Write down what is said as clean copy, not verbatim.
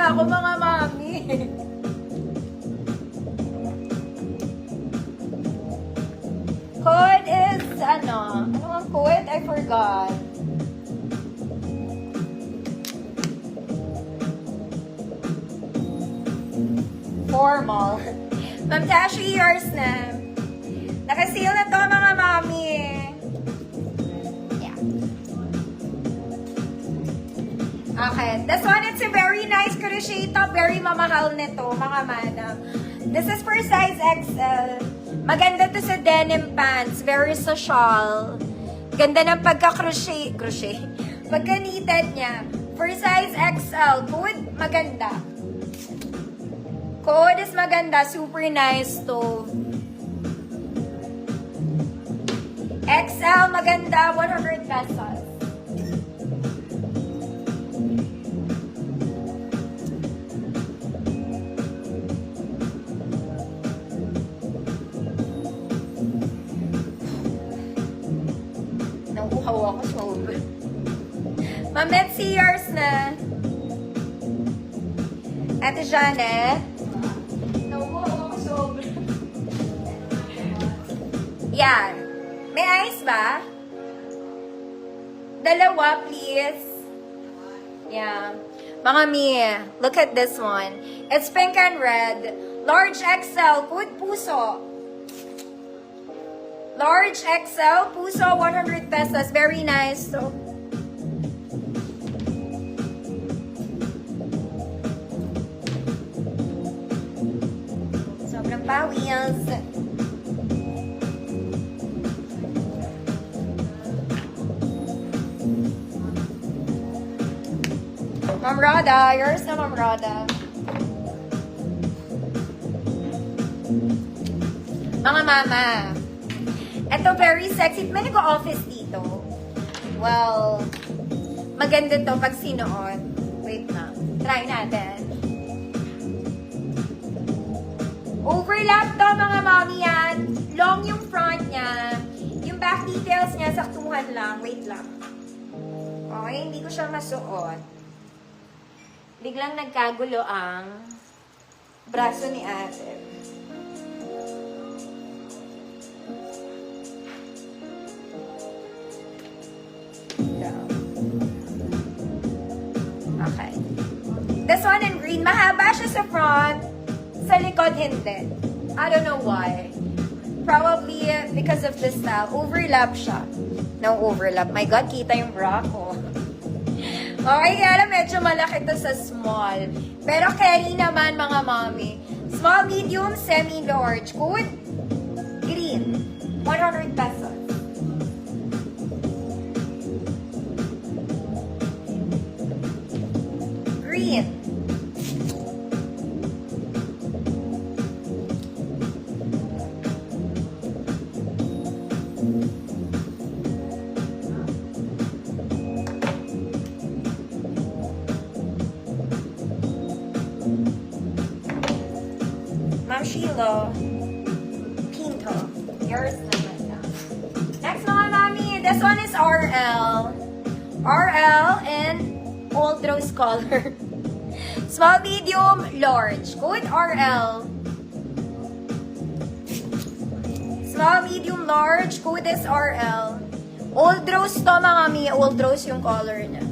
na ako, mga mami. Code is, ano ang code? I forgot. Formal. Ma'am Tashi, yours na. Nakaseal na to, mga mami. Yeah. Okay. This one, it's a very nice crochet top. Very mamahal nito, mga manam. This is for size XL. Maganda to sa denim pants. Very social. Ganda ng pagka-crochet. Pagka-knitted niya. For size XL. Code, maganda. Code is maganda. Super nice to. XL, maganda. 100 pesos. Nauuhaw ako sobra. Ma'am Betsy, yours na. Ate Janet. Nauuhaw ako sobra. Yan. May ice ba? Dalawa, please. Yeah. Mga mi, look at this one. It's pink and red. Large XL, code puso. Large XL, puso, 100 pesos. Very nice. So, sobrang pawis. Ma'am Rhoda, yours na, Ma'am Rhoda. Mga mama, ito very sexy. May nag-office dito. Well, maganda to pag sinuot. Wait na. Try natin. Overlap to, mga mami yan. Long yung front niya. Yung back details niya, saktuhan lang. Wait lang. Okay, hindi ko siya masuot. Biglang nagkagulo ang braso ni ate. Okay. This one in green. Mahaba siya sa front. Sa likod, hindi. I don't know why. Probably because of the style. Overlap siya. No overlap. My God, kita yung bra ko. Okay, kaya medyo malaki to sa small. Pero carry naman, mga mami. Small, medium, semi-large. Code? Green. 100 pesos. Green. Ma'am Sheila Pinto. Yours naman na. Next, mga mami. This one is RL. RL and old rose color. Small, medium, large. Code RL. Small, medium, large. Code is RL. Old rose to, mga mami. Old rose yung color niya.